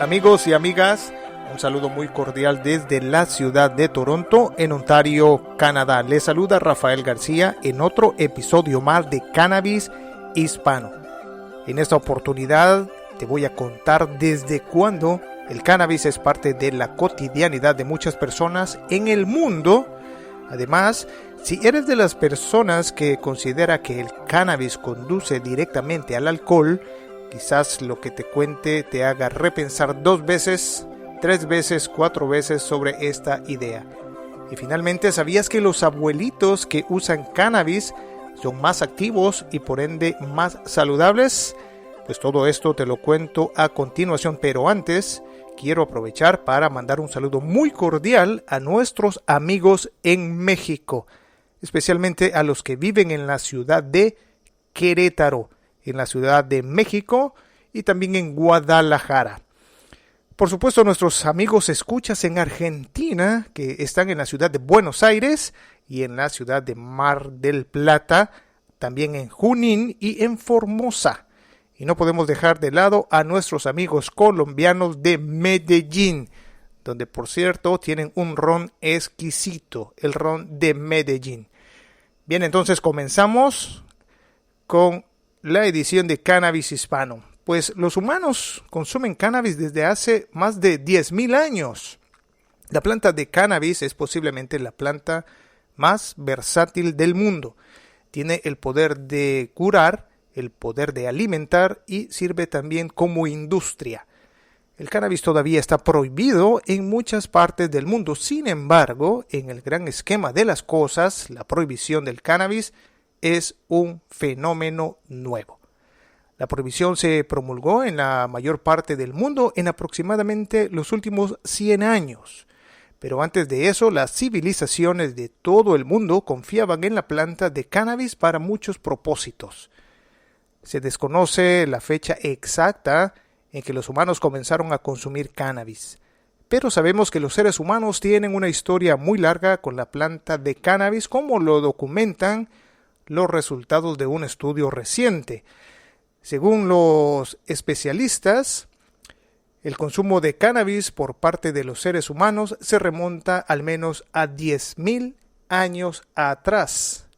Amigos y amigas, un saludo muy cordial desde la ciudad de Toronto, en Ontario, Canadá. Les saluda Rafael García en otro episodio más de Cannabis Hispano. En esta oportunidad te voy a contar desde cuándo el cannabis es parte de la cotidianidad de muchas personas en el mundo. Además, si eres de las personas que considera que el cannabis conduce directamente al alcohol, quizás lo que te cuente te haga repensar 2 veces, 3 veces, 4 veces sobre esta idea. Y finalmente, ¿sabías que los abuelitos que usan cannabis son más activos y por ende más saludables? Pues todo esto te lo cuento a continuación, pero antes quiero aprovechar para mandar un saludo muy cordial a nuestros amigos en México, especialmente a los que viven en la ciudad de Querétaro, en la Ciudad de México y también en Guadalajara. Por supuesto, nuestros amigos escuchas en Argentina, que están en la ciudad de Buenos Aires y en la ciudad de Mar del Plata, también en Junín y en Formosa. Y no podemos dejar de lado a nuestros amigos colombianos de Medellín, donde por cierto tienen un ron exquisito, el ron de Medellín. Bien, entonces comenzamos con la edición de Cannabis Hispano. Pues los humanos consumen cannabis desde hace más de 10,000 años. La planta de cannabis es posiblemente la planta más versátil del mundo. Tiene el poder de curar, el poder de alimentar y sirve también como industria. El cannabis todavía está prohibido en muchas partes del mundo. Sin embargo, en el gran esquema de las cosas, la prohibición del cannabis es un fenómeno nuevo. La prohibición se promulgó en la mayor parte del mundo en aproximadamente los últimos 100 años. Pero antes de eso, las civilizaciones de todo el mundo confiaban en la planta de cannabis para muchos propósitos. Se desconoce la fecha exacta en que los humanos comenzaron a consumir cannabis, pero sabemos que los seres humanos tienen una historia muy larga con la planta de cannabis, como lo documentan los resultados de un estudio reciente. Según los especialistas, el consumo de cannabis por parte de los seres humanos se remonta al menos a 10,000 años atrás.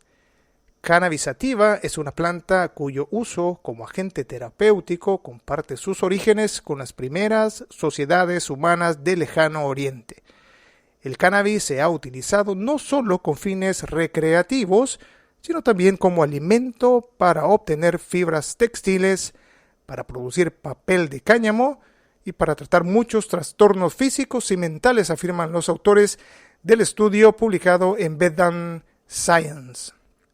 Cannabis sativa es una planta cuyo uso como agente terapéutico comparte sus orígenes con las primeras sociedades humanas del Lejano Oriente. El cannabis se ha utilizado no solo con fines recreativos, sino también como alimento para obtener fibras textiles, para producir papel de cáñamo y para tratar muchos trastornos físicos y mentales, afirman los autores del estudio publicado en Vedant Science.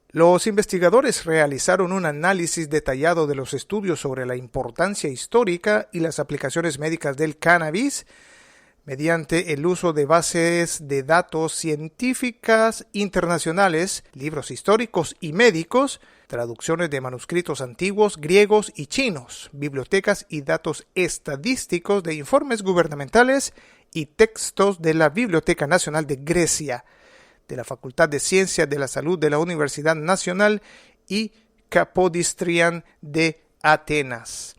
Los investigadores realizaron un análisis detallado de los estudios sobre la importancia histórica y las aplicaciones médicas del cannabis mediante el uso de bases de datos científicas internacionales, libros históricos y médicos, traducciones de manuscritos antiguos, griegos y chinos, bibliotecas y datos estadísticos de informes gubernamentales y textos de la Biblioteca Nacional de Grecia, de la Facultad de Ciencias de la Salud de la Universidad Nacional y Capodistrian de Atenas.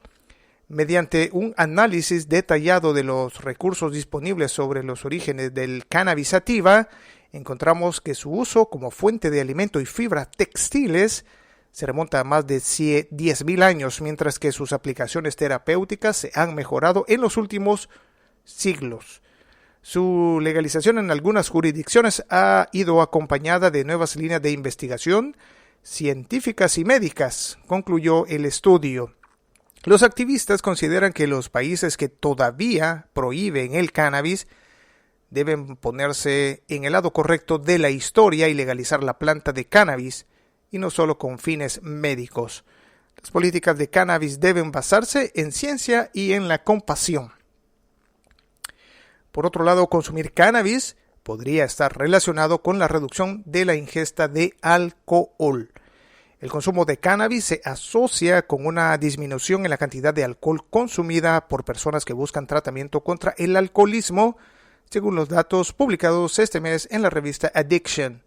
Mediante un análisis detallado de los recursos disponibles sobre los orígenes del cannabis sativa, encontramos que su uso como fuente de alimento y fibras textiles se remonta a más de 10,000 años, mientras que sus aplicaciones terapéuticas se han mejorado en los últimos siglos. Su legalización en algunas jurisdicciones ha ido acompañada de nuevas líneas de investigación científicas y médicas, concluyó el estudio. Los activistas consideran que los países que todavía prohíben el cannabis deben ponerse en el lado correcto de la historia y legalizar la planta de cannabis, y no solo con fines médicos. Las políticas de cannabis deben basarse en ciencia y en la compasión. Por otro lado, consumir cannabis podría estar relacionado con la reducción de la ingesta de alcohol. El consumo de cannabis se asocia con una disminución en la cantidad de alcohol consumida por personas que buscan tratamiento contra el alcoholismo, según los datos publicados este mes en la revista Addiction.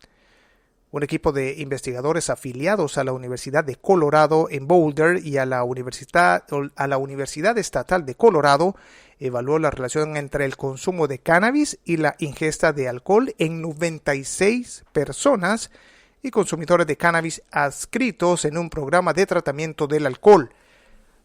Un equipo de investigadores afiliados a la Universidad de Colorado en Boulder y a la Universidad Estatal de Colorado evaluó la relación entre el consumo de cannabis y la ingesta de alcohol en 96 personas y consumidores de cannabis adscritos en un programa de tratamiento del alcohol.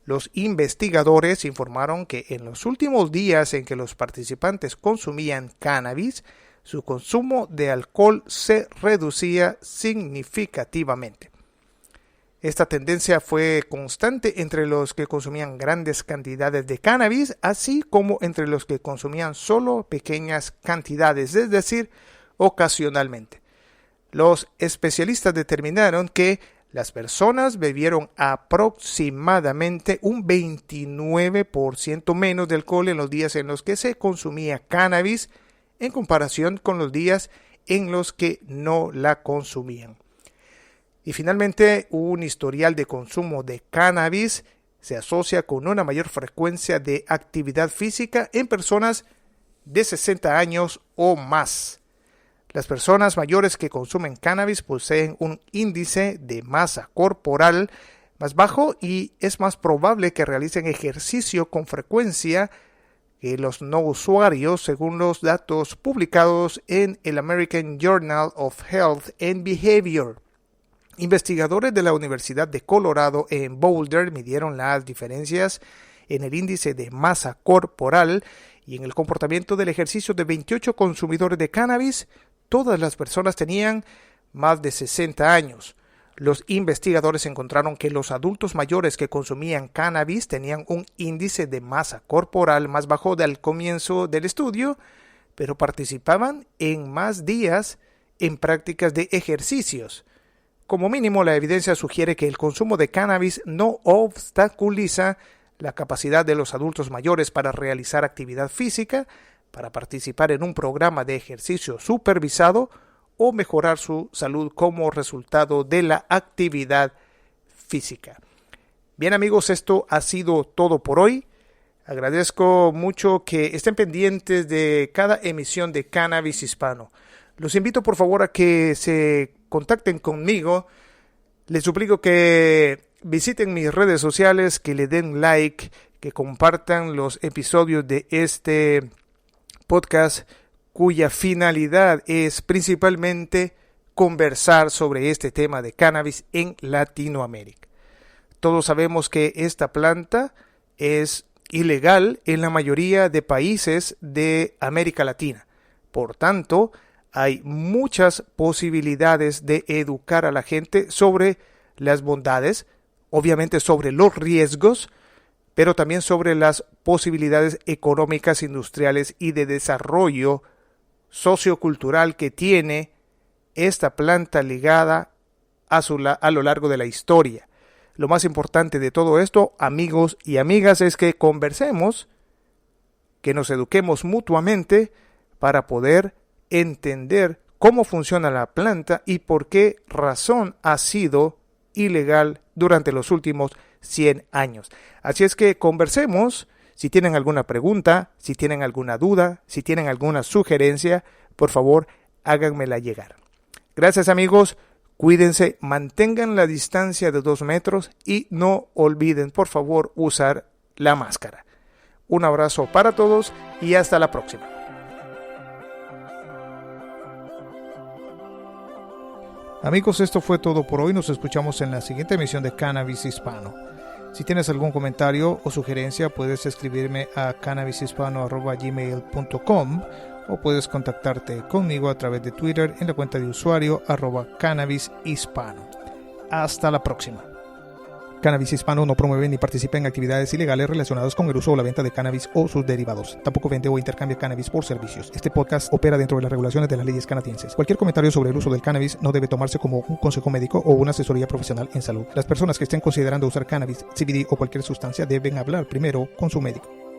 Los investigadores informaron que en los últimos días en que los participantes consumían cannabis, su consumo de alcohol se reducía significativamente. Esta tendencia fue constante entre los que consumían grandes cantidades de cannabis, así como entre los que consumían solo pequeñas cantidades, es decir, ocasionalmente. Los especialistas determinaron que las personas bebieron aproximadamente un 29% menos de alcohol en los días en los que se consumía cannabis en comparación con los días en los que no la consumían. Y finalmente, un historial de consumo de cannabis se asocia con una mayor frecuencia de actividad física en personas de 60 años o más. Las personas mayores que consumen cannabis poseen un índice de masa corporal más bajo y es más probable que realicen ejercicio con frecuencia que los no usuarios, según los datos publicados en el American Journal of Health and Behavior. Investigadores de la Universidad de Colorado en Boulder midieron las diferencias en el índice de masa corporal y en el comportamiento del ejercicio de 28 consumidores de cannabis. Todas las personas tenían más de 60 años. Los investigadores encontraron que los adultos mayores que consumían cannabis tenían un índice de masa corporal más bajo del comienzo del estudio, pero participaban en más días en prácticas de ejercicios. Como mínimo, la evidencia sugiere que el consumo de cannabis no obstaculiza la capacidad de los adultos mayores para realizar actividad física, para participar en un programa de ejercicio supervisado o mejorar su salud como resultado de la actividad física. Bien amigos, esto ha sido todo por hoy. Agradezco mucho que estén pendientes de cada emisión de Cannabis Hispano. Los invito por favor a que se contacten conmigo. Les suplico que visiten mis redes sociales, que le den like, que compartan los episodios de este podcast cuya finalidad es principalmente conversar sobre este tema de cannabis en Latinoamérica. Todos sabemos que esta planta es ilegal en la mayoría de países de América Latina. Por tanto, hay muchas posibilidades de educar a la gente sobre las bondades, obviamente sobre los riesgos, pero también sobre las posibilidades económicas, industriales y de desarrollo sociocultural que tiene esta planta ligada a lo largo de la historia. Lo más importante de todo esto, amigos y amigas, es que conversemos, que nos eduquemos mutuamente para poder entender cómo funciona la planta y por qué razón ha sido ilegal durante los últimos 100 años. Así es que conversemos. Si tienen alguna pregunta, si tienen alguna duda, si tienen alguna sugerencia, por favor, háganmela llegar. Gracias amigos, cuídense, mantengan la distancia de 2 metros y no olviden, por favor, usar la máscara. Un abrazo para todos y hasta la próxima. Amigos, esto fue todo por hoy. Nos escuchamos en la siguiente emisión de Cannabis Hispano. Si tienes algún comentario o sugerencia, puedes escribirme a cannabishispano@gmail.com o puedes contactarte conmigo a través de Twitter en la cuenta de usuario @cannabishispano. Hasta la próxima. Cannabis Hispano no promueve ni participa en actividades ilegales relacionadas con el uso o la venta de cannabis o sus derivados. Tampoco vende o intercambia cannabis por servicios. Este podcast opera dentro de las regulaciones de las leyes canadienses. Cualquier comentario sobre el uso del cannabis no debe tomarse como un consejo médico o una asesoría profesional en salud. Las personas que estén considerando usar cannabis, CBD o cualquier sustancia deben hablar primero con su médico.